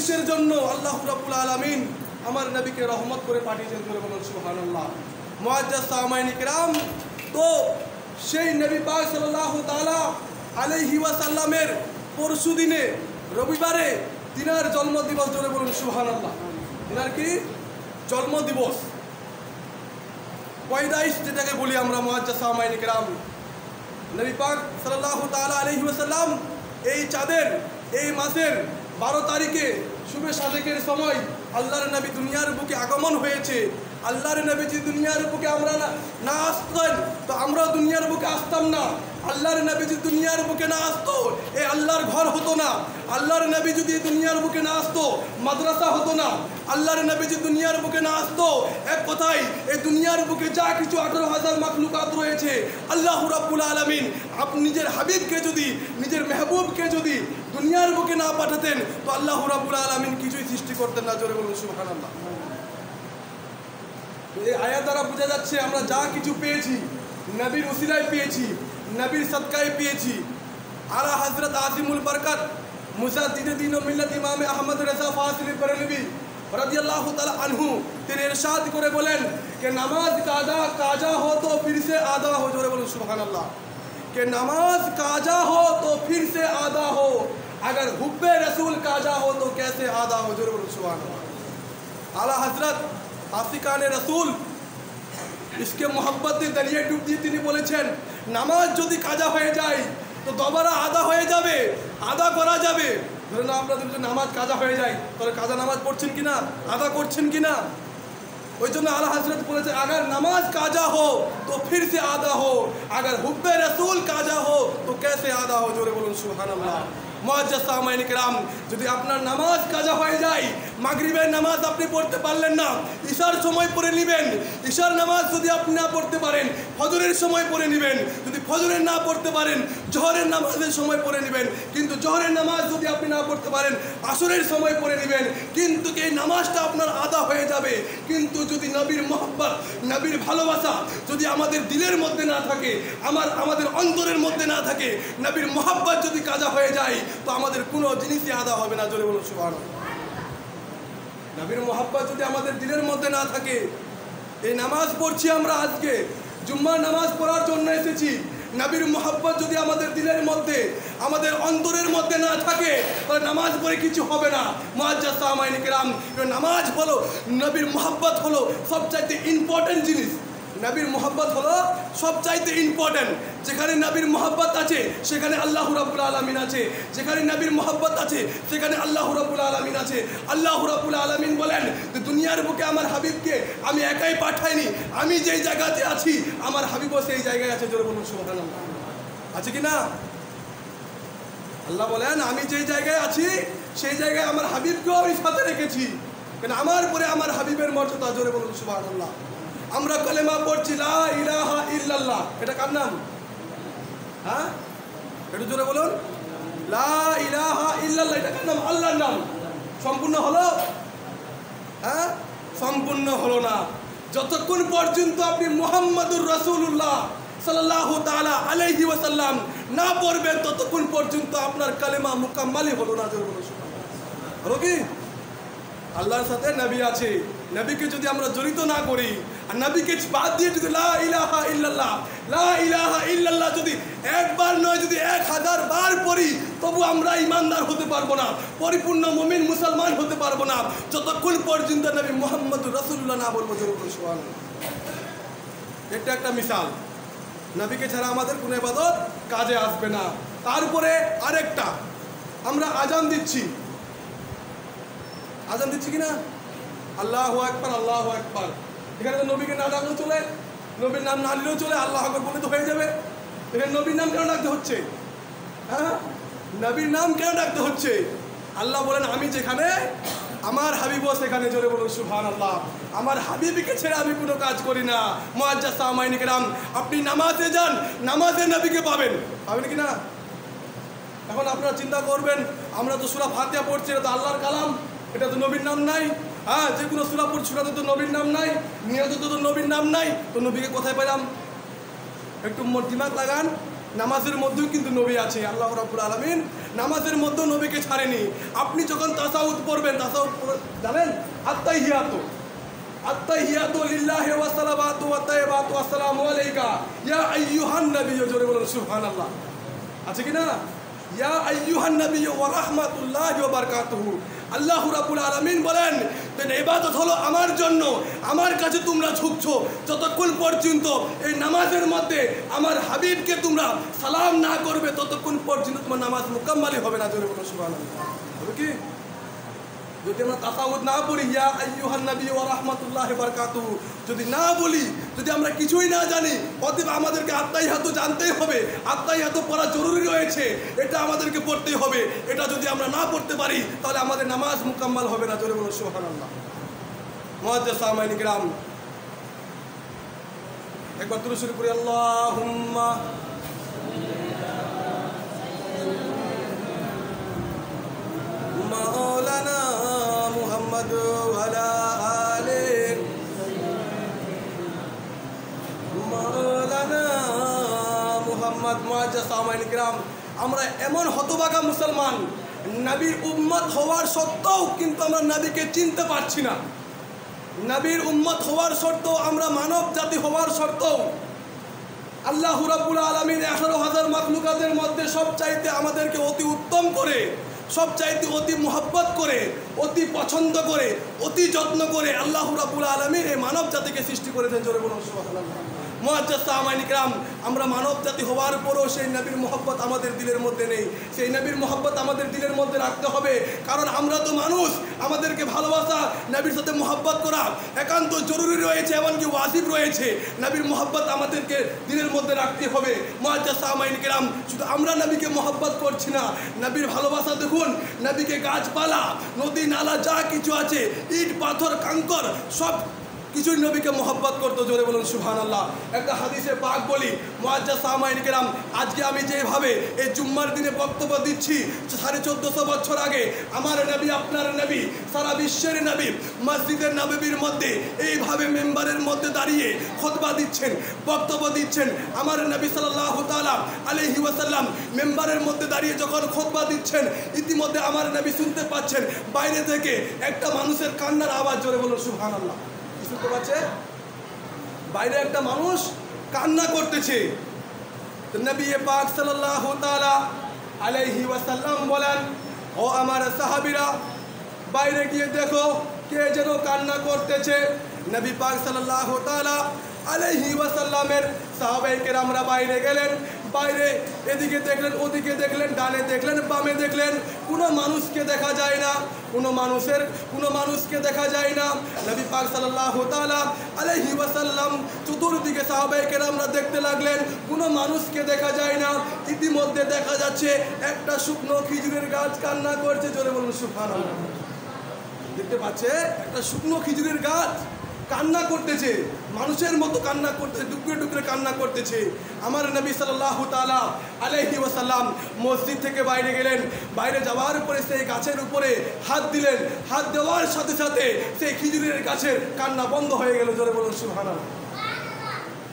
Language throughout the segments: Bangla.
জিনিসের জন্য আল্লাহ রাব্বুল আলামিন আমার নবীকে রহমত করে পাঠিয়েছেন। জোরে বলুন সুবহানাল্লাহ। মুআজ্জাজ সামাইনি কিরাম, তো সেই নবী পাক সাল্লাল্লাহু তাআলা আলাইহি ওয়াসাল্লামের পরশু দিনে রবিবারে তিনার জন্মদিবস। জোরে বলুন সুবহানাল্লাহ। তিনার কি জন্মদিবস, পয়দাইশ যেটাকে বলি আমরা, মুআজ্জাজ সামাইনি কিরাম। নবী পাক সাল্লাল্লাহু তাআলা আলাইহি ওয়াসাল্লাম এই চাঁদের এই মাসের 12 তারিখে শুভে সাদেকের সময় আল্লাহর নবী দুনিয়ার বুকে আগমন হয়েছে। আল্লাহর নবী যদি দুনিয়ার বুকে আমরা না আসতেন তো আমরাও দুনিয়ার বুকে আসতাম না। আল্লাহর নবী যদি দুনিয়ার বুকে না আসতো এই আল্লাহর ঘর হতো না। আল্লাহর নবী যদি দুনিয়ার বুকে না আসতো মাদ্রাসা হতো না। আল্লাহর নবী যদি দুনিয়ার বুকে না আসতো, এক কথায় এই দুনিয়ার বুকে যা কিছু 18,000 মাখলুকাত রয়েছে, আল্লাহ রাব্বুল আলামিন আপনি নিজের হাবিবকে যদি, নিজের মেহবুবকে যদি দুনিয়ার বুকে না পাঠাতেন তো আল্লাহ রাব্বুল আলামিন কিছুই সৃষ্টি করতেন না। জোরে বলুন সুবহানাল্লাহ। এই আয়াত দ্বারা বোঝা যাচ্ছে আমরা যা কিছু পেয়েছি নবীর ওসিলায় পেয়েছি, নবীর সদকায় পেয়েছি। আলা হযরত আজিমুল বরকত মুজাদ্দিদ দ্বীন ও মিল্লাত ইমাম আহমদ রেজা ফাসিলি বরেলভী রাদিয়াল্লাহু তাআলা আনহু তিনি ইরশাদ করে বলেন कि नमाज काजा हो तो फिर से आधा हो। जोरे बोलो सुबहानल्लाह। कि नमाज काजा हो तो फिर से आधा हो, अगर हुब्बे रसूल काजा हो तो कैसे आधा हो। जोरे बोलो सुबहानल्लाह। आला हजरत आशिकाने रसूल इसके मोहब्बत दरिया डूब দিয়ে তিনি বলেছেন নামাজ যদি কাজা হয়ে যায় তো দোবারা আদা হয়ে যাবে, আদা করা যাবে। ধরে না আপনাদের যদি নামাজ কাজা হয়ে যায় তাহলে কাজা নামাজ পড়ছেন কিনা, আদা করছেন কিনা। ওই জন্য আলা হযরত বলেছে अगर नमाज काजा हो तो फिर से आधा हो, अगर हुब्बे रसूल काजा हो तो कैसे आधा हो। जोरे बोलুন সুবহানাল্লাহ। মুআজ্জাজ সামাইনি কিরাম, যদি আপনার নামাজ কাজা হয়ে যায়, মাগরিবের নামাজ আপনি পড়তে পারলেন না, ইশার সময় পড়ে নেবেন। ইশার নামাজ যদি আপনি না পড়তে পারেন ফজরের সময় পড়ে নেবেন। যদি ফজরের না পড়তে পারেন জোহরের নামাজের সময় পড়ে নেবেন। কিন্তু জোহরের নামাজ যদি আপনি না পড়তে পারেন আসরের সময় পড়ে নেবেন। কিন্তু এই নামাজটা আপনার আদা হয়ে যাবে। কিন্তু যদি নবীর মোহব্বত, নবীর ভালোবাসা যদি আমাদের দিলের মধ্যে না থাকে, আমাদের অন্তরের মধ্যে না থাকে, নবীর মোহব্বত যদি কাজা হয়ে যায় তো আমাদের কোনো জিনিসই আদা হবে না। জোরে বলুন সুবহানাল্লাহ। নবীর মোহব্বত যদি আমাদের দিলের মধ্যে না থাকে, এই নামাজ পড়ছি আমরা আজকে জুম্মার নামাজ পড়ার জন্য এসেছি, নবীর মোহব্বত যদি আমাদের দিলের মধ্যে, আমাদের অন্তরের মধ্যে না থাকে তাহলে নামাজ পড়ে কিছু হবে না। মুআজ্জাজ সামাইনি কিরাম, নামাজ হলো, নবীর মোহব্বত হলো সবচাইতে ইম্পর্টেন্ট জিনিস। নবীর মোহব্বত হলো সবচাইতে ইম্পর্টেন্ট। যেখানে নবীর মোহব্বত আছে সেখানে আল্লাহ রাব্বুল আলামিন আছে, যেখানে নবীর মোহব্বত আছে সেখানে আল্লাহ রাব্বুল আলামিন আছে। আল্লাহ রাব্বুল আলামিন বলেন যে দুনিয়ার বুকে আমার হাবিবকে আমি একাই পাঠাইনি, আমি যেই জায়গাতে আছি আমার হাবিবও সেই জায়গায় আছে। জোরে বলুন সুবহানাল্লাহ। আছে কি না? আল্লাহ বলেন আমি যেই জায়গায় আছি সেই জায়গায় আমার হাবিবকেও আমি সাথে রেখেছি, কেন আমার পরে আমার হাবিবের মর্যাদা। জোরে বলুন সুবহানাল্লাহ। আমরা কলেমা পড়ছি লা ইলাহা ইল্লাল্লাহ, এটা কার নাম? হ্যাঁ, একটু জোরে বলুন। লা ইলাহা ইল্লাল্লাহ, এটা কার নাম? আল্লাহর নাম। সম্পূর্ণ হলো? হ্যাঁ, সম্পূর্ণ হলো না। যতক্ষণ পর্যন্ত আপনি মুহাম্মাদুর রাসূলুল্লাহ সাল্লাল্লাহু তাআলা আলাইহি ওয়াসাল্লাম না পড়বেন ততক্ষণ পর্যন্ত আপনার কালেমা মুকাম্মালই হলো না। জোরে বলুন সুবহানাল্লাহ। হলো কি? আল্লাহর সাথে নবী আছে, নবীকে যদি আমরা জড়িত না করি আর নবীকে বাদ দিয়ে যদি লা ইলাহা ইল্লাল্লাহ, লা ইলাহা ইল্লাল্লাহ যদি একবার নয় যদি 1000 বার পড়ি তবু আমরা ইমানদার হতে পারবো না, পরিপূর্ণ মুমিন মুসলমান হতে পারবো না যতক্ষণ পর্যন্ত নবী মুহাম্মদুর রাসূলুল্লাহ না বলবো। সুবহানাল্লাহ। এটা একটা মিসাল, নবীকে ছাড়া আমাদের কোনো ইবাদত কাজে আসবে না। তারপরে আরেকটা, আমরা আজান দিচ্ছি, আজান দিচ্ছি কিনা? আল্লাহু আকবার, আল্লাহু আকবার। এখানে তো নবীকে না ডাকলেও চলে, নবীর নাম না নিলেও চলে, আল্লাহু আকবার বলে তো হয়ে যাবে। এখানে নবীর নাম কেন ডাকতে হচ্ছে? হ্যাঁ, নবীর নাম কেন ডাকতে হচ্ছে? আল্লাহ বলেন আমি যেখানে আমার হাবিবও সেখানে। জোরে বলুন সুবহানাল্লাহ। আমার হাবিবকে ছেড়ে আমি কোনো কাজ করি না। মুআজ্জাজ সামাইনি কিরাম, আপনি নামাজে যান, নামাজে নবীকে পাবেন, পাবেন কি না? এখন আপনারা চিন্তা করবেন আমরা তো সূরা ফাতিহা পড়ছি, এটা তো আল্লাহর কালাম, এটা তো নবীর নাম নাই। হ্যাঁ, যে কোনো সূরা পড়ছি ওটাতে তো নবীর নাম নাই, নিয়তে তো নবীর নাম নাই, তো নবীকে কোথায় পেলাম? একটু দিমাগ লাগান। নামাজের মধ্যেও কিন্তু নবী আছে। আল্লাহ রাব্বুল আলামিন নামাজের মধ্যেও নবীকে ছাড়েনি। আপনি যখন তাসাউদ পড়বেন, তাসাউদ জানেন আত্তাহিয়াতু লিল্লাহি ওয়া সালাওয়াতু ওয়া তাইয়্যিবাতু আসসালামু আলাইকা ইয়া আইয়ুহান নবী, জোরে বলুন সুবহানাল্লাহ। আছে কি না? ইয়া আইয়ুহান নবী ওয়া রাহমাতুল্লাহি ওয়া বারাকাতুহু। আল্লাহ রাব্বুল আলামিন বলেন, ইবাদত হলো আমার জন্য, আমার কাছে তোমরা ঝুঁকছো যতক্ষণ পর্যন্ত এই নামাজের মধ্যে আমার হাবিবকে তোমরা সালাম না করবে, ততক্ষণ পর্যন্ত তোমার নামাজ মুকাম্মালই হবে না। জোরে বলুন সুবহানাল্লাহ। হবে কি? যদি আমরা তাসাউদ না পড়ি, ইয়া আইয়ুহান নবী ওয়া রাহমাতুল্লাহি ওয়া বারাকাতুহু যদি না বলি, যদি আমরা কিছুই না জানি, অতএব আমাদেরকে আত্তাহিয়াতু জানতেই হবে। আত্তাহিয়াতু পড়া জরুরি রয়েছে, এটা আমাদেরকে পড়তেই হবে। এটা যদি আমরা না পড়তে পারি তাহলে আমাদের নামাজ মুকাম্মাল হবে না। জোরে বলুন সুবহানাল্লাহ। মুআজ্জাজ সামাইন কিরাম, একবার দুরূদ শরীফ পড়ি। আল্লাহুম্মা মাওলানা মুহাম্মদ ওয়া আলা আলি মাওলানা মুহাম্মদ। মুআজ্জাজ সামাইন কিরাম, আমরা এমন হতভাগা মুসলমান, নবীর উম্মত হওয়ার সত্ত্বেও কিন্তু আমরা নবীকে চিনতে পারছি না। নবীর উম্মত হওয়ার সত্ত্বেও, আমরা মানব জাতি হওয়ার সত্ত্বেও আল্লাহ রাব্বুল আলামিন 18,000 মাখলুকাতের মধ্যে সবচাইতে আমাদেরকে অতি উত্তম করে, সবচাইতে অতি মোহাব্বত করে, অতি পছন্দ করে, অতি যত্ন করে আল্লাহ রাব্বুল আলামিন এই মানব জাতিকে সৃষ্টি করেছেন। জোরে বলুন সুবহানাল্লাহ। মুআজ্জাজ সামাইন কিরাম, আমরা মানব জাতি হওয়ার পরও সেই নবীর মোহাব্বত আমাদের দিলের মধ্যে নেই। সেই নবীর মোহাব্বত আমাদের দিলের মধ্যে রাখতে হবে, কারণ আমরা তো মানুষ। আমাদেরকে ভালোবাসা, নবীর সাথে মোহাব্বত করা একান্ত জরুরি রয়েছে, এমনকি ওয়াজিব রয়েছে। নবীর মোহাব্বত আমাদেরকে দিলের মধ্যে রাখতে হবে। মুআজ্জাজ সামাইন কিরাম, শুধু আমরা নবীকে মোহাব্বত করছি না, নবীর ভালোবাসা দেখুন। নবীকে গাছপালা, নদী নালা যা কিছু আছে, ইট পাথর কাঙ্কর সব কিছুই নবীকে মোহাব্বত করতো। জোরে বলুন সুবহানাল্লাহ। একটা হাদিসে পাক বলি, মুআজ্জাজ সামাইন কিরাম, আজকে আমি যেভাবে এই জুম্মার দিনে বক্তব্য দিচ্ছি, 1450 বছর আগে আমার নবী, আপনার নবী, সারা বিশ্বের নবী মসজিদের নববীর মধ্যে এইভাবে মেম্বারের মধ্যে দাঁড়িয়ে খুতবা দিচ্ছেন, বক্তব্য দিচ্ছেন। আমার নবী সাল্লাল্লাহু তাআলা আলাইহি ওয়াসাল্লাম মেম্বারের মধ্যে দাঁড়িয়ে যখন খুতবা দিচ্ছেন, ইতিমধ্যে আমার নবী শুনতে পাচ্ছেন বাইরে থেকে একটা মানুষের কান্নার আওয়াজ। জোরে বলুন সুবহানাল্লাহ। শুনতে পাচ্ছে বাইরে একটা মানুষ কান্না করতেছে। নবী পাক সাল্লাল্লাহু তাআলা আলাইহি ওয়াসাল্লাম বলেন, ও আমার সাহাবীরা, বাইরে গিয়ে দেখো কে যেন কান্না করতেছে। নবী পাক সাল্লাল্লাহু তাআলা আলাইহি ওয়াসাল্লামের সাহাবায়ে কেরামরা বাইরে গেলেন। বাইরে এদিকে দেখলেন, ওদিকে দেখলেন, ডানে দেখলেন, বামে দেখলেন, কোনো মানুষকে দেখা যায় না, কোনো মানুষকে দেখা যায় না। নবী পাক সাল্লাল্লাহু তাআলা আলাইহি ওয়াসাল্লাম চতুর্দিকে সাহাবায়ে কেরামরা দেখতে লাগলেন, কোনো মানুষকে দেখা যায় না। ইতিমধ্যে দেখা যাচ্ছে একটা শুকনো খেজুরের গাছ কান্না করছে। জোরে বলুন সুবহানাল্লাহ। দেখতে পাচ্ছে একটা শুকনো খেজুরের গাছ কান্না করতেছে, মানুষের মতো কান্না করতেছে, ডুকরে ডুকরে কান্না করতেছে। আমার নবী সাল্লাল্লাহু তাআলা আলাইহি ওয়াসাল্লাম মসজিদ থেকে বাইরে গেলেন। বাইরে যাওয়ার পরে সেই গাছের উপরে হাত দিলেন। হাত দেওয়ার সাথে সাথে সেই খেজুরের গাছের কান্না বন্ধ হয়ে গেল। জোরে বলুন সুবহানাল্লাহ।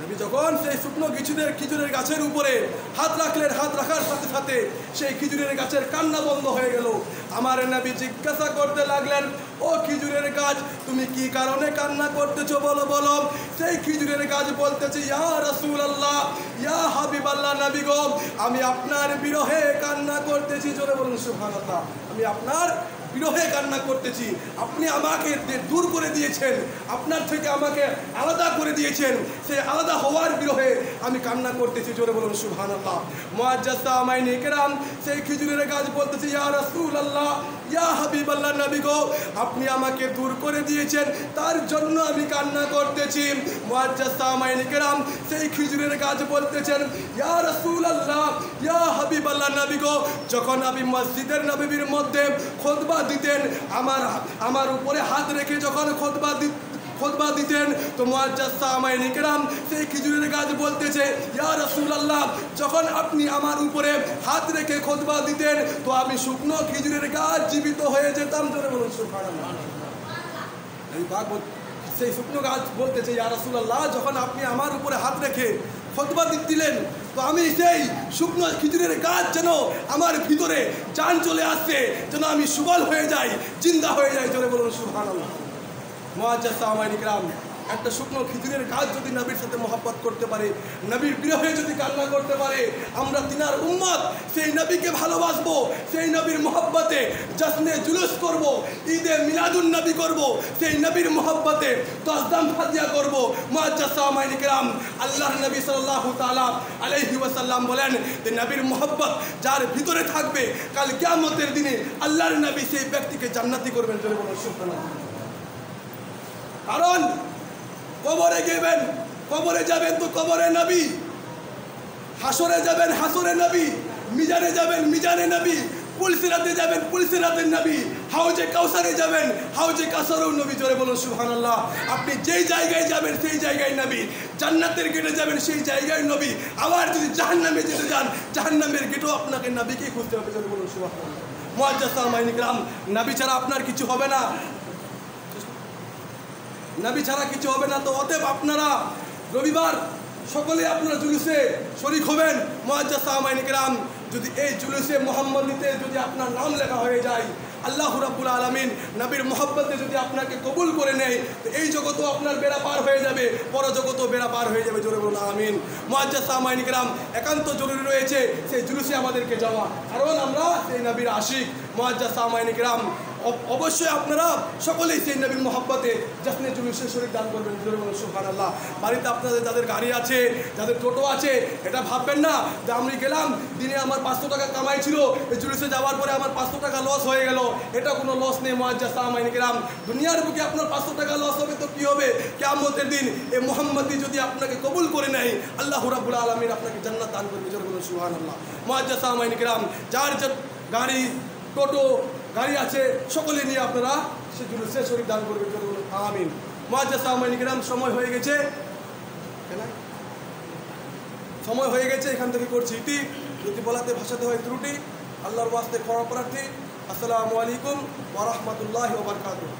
নবী যখন সেই শুকনো খেজুরের গাছের উপরে হাত রাখলেন, হাত রাখার সাথে সাথে সেই খেজুরের গাছের কান্না বন্ধ হয়ে গেল। আমার নবী জিজ্ঞাসা করতে লাগলেন, ও খেজুরের গাছ, তুমি কি কারণে কান্না করতেছো, বলো বলো। সেই খেজুরের গাছ বলতেছে, ইয়া রাসূলুল্লাহ, ইয়া হাবিবাল্লাহ, নবী গো, আমি আপনার বিরহে কান্না করতেছি। জোরে বলুন সুবহানাল্লাহ। আমি আপনার বিরহে কান্না করতেছি। আপনি আমাকে দূর করে দিয়েছেন, আপনার থেকে আমাকে আলাদা করে দিয়েছেন, সেই আলাদা হওয়ার বিরহে আমি কান্না করতেছি। জোরে বলুন সুবহানাল্লাহ। মুআজ্জাজ সামাইন কিরাম, সেই খেজুরের গাছ বলতেছে, ইয়া রাসূলুল্লাহ, ইয়া হাবিবাল্লাহ, নবী গো, আপনি আমাকে দূর করে দিয়েছেন, তার জন্য আমি কান্না করতেছি। মুআজ্জাজ সামাইন কিরাম, সেই খেজুরের গাছ বলতেছেন, ইয়া রাসূলুল্লাহ, ইয়া হাবিবাল্লাহ, নবী গো, যখন আমি মসজিদের নববীর মধ্যে খুতবা দিতেন, আমার উপরে হাত রেখে যখন খুতবা দিতেন, তো মুআজ্জাজ সামাইন কিরাম, সেই খেজুরের গাছ বলতেছে, ইয়া রাসূলুল্লাহ, যখন আপনি আমার উপরে হাত রেখে খুতবা দিতেন, তো আমি শুকনো খেজুরের গাছ জীবিত হয়ে যেতাম। জোরে বলুন সুবহানাল্লাহ। সেই শুকনো গাছ বলতেছে, ইয়া রাসূলুল্লাহ, যখন আপনি আমার উপরে হাত রেখে খুতবা দিলেন, তো তো আমি সেই শুকনো খিচুড়ির গাছ যেন আমার ভিতরে জান চলে আসছে, যেন আমি সুবল হয়ে যাই, জিন্দা হয়ে যাই। জোরে বলুন সুবহানাল্লাহ। মুআজ্জাজ সামাইন ইকরাম, একটা শুকনো খিচুড়ির গাছ যদি নবীর সাথে মহব্বত করতে পারে, নবীর বিরহে যদি কান্না করতে পারে, আমরা তিনার উম্মত সেই নবীকে ভালোবাসবো, সেই নবীর মহব্বতে জশ্নে জুলুস করব, ঈদে মিলাদুন নবী করব, সেই নবীর মহব্বতে দশদাম ফাতিয়া করব। মুআজ্জাজ সামাইন ইকরাম, আল্লাহর নবী সাল্লাল্লাহু তাআলা আলাইহি ওয়াসাল্লাম বলেন যে নবীর মহব্বত যার ভিতরে থাকবে, কাল কিয়ামতের দিনে আল্লাহর নবী সেই ব্যক্তিকে জান্নাতি করবেন। জোরে বলুন সুবহানাল্লাহ। কারণ কবরে গেবেন, কবরে যাবেন তো কবরে নবী, হাসরে যাবেন হাসরে নবী, মিজানে যাবেন মিজানে নবী, পুলসিরাতে যাবেন পুলসিরাতের নবী, হাউজে কাউসারে যাবেন হাউজে কাউসারেও নবী। জোরে বলুন সুবহানাল্লাহ। আপনি যেই জায়গায় যাবেন সেই জায়গায় নবী, জান্নাতের গেটে যাবেন সেই জায়গায় নবী, আবার যদি জাহান্নামে যেতে যান জাহান্নামের গেটেও আপনাকে নবীকেই খুঁজতে হবে। জোরে বলুন সুবহানাল্লাহ। মুআজ্জাজ সামাইন ইকরাম, নবী ছাড়া আপনার কিছু হবে না, নবী ছাড়া কিছু হবে না। তো অতএব আপনারা রবিবার সকলে আপনারা জুলুসে শরীক হবেন। মুআজ্জাজ সামাইন ইকরাম, যদি এই জুলুসে মুহাম্মদীতে যদি আপনার নাম লেখা হয়ে যায়, আল্লাহ রাব্বুল আলামিন নবীর মহব্বতে যদি আপনাকে কবুল করে নেয়, তো এই জগতও আপনার বেড়া পার হয়ে যাবে, পরজগতও বেড়া পার হয়ে যাবে। জোরে বলুন আমিন। মুআজ্জাজ সামাইন ইকরাম, একান্ত জরুরি রয়েছে সেই জুলুসে আমাদেরকে যাওয়া, কারণ আমরা সেই নবীর আশিক। মুআজ্জাজ সামাইন ইকরাম, অবশ্যই আপনারা সকলেই সেই নবীর মহব্বতে জশ্নে জুলুসে শরীক দান করবেন। জোরে বলুন সুবহানাল্লাহ। বাড়িতে আপনাদের যাদের গাড়ি আছে, যাদের টোটো আছে, এটা ভাববেন না যে আমি গেলাম, দিনে আমার 500 টাকা কামাই ছিল, এই জুলুসে যাওয়ার পরে আমার 500 টাকা লস হয়ে গেল। এটা কোনো লস নেই মুআজ্জাজ সামাইন ইকরাম। দুনিয়ার বুকে আপনার 500 টাকা লস হবে তো কি হবে, কিয়ামতের দিন এই মুহাম্মদী যদি আপনাকে কবুল করে নেয়, আল্লাহ রাব্বুল আলামিন আপনাকে জান্নাত দান করবে। জোরে বলুন সুবহানাল্লাহ। মুআজ্জাজ সামাইন ইকরাম, যার যে গাড়ি টোটো গাড়ি আছে সকলে নিয়ে আপনারা সে জুলুসে শরীক দান করবে। জোরে বলুন আমিন। মুআজ্জাজ সামাইন ইকরাম, সময় হয়ে গেছে, সময় হয়ে গেছে, এখান থেকে করছি ইতি। যদি বলাতে ভাষাতে হয় ত্রুটি, আল্লাহর ওয়াস্তে ক্ষমা প্রার্থী। আসসালামু আলাইকুম ওয়া রাহমাতুল্লাহি ওয়া বারাকাতুহু।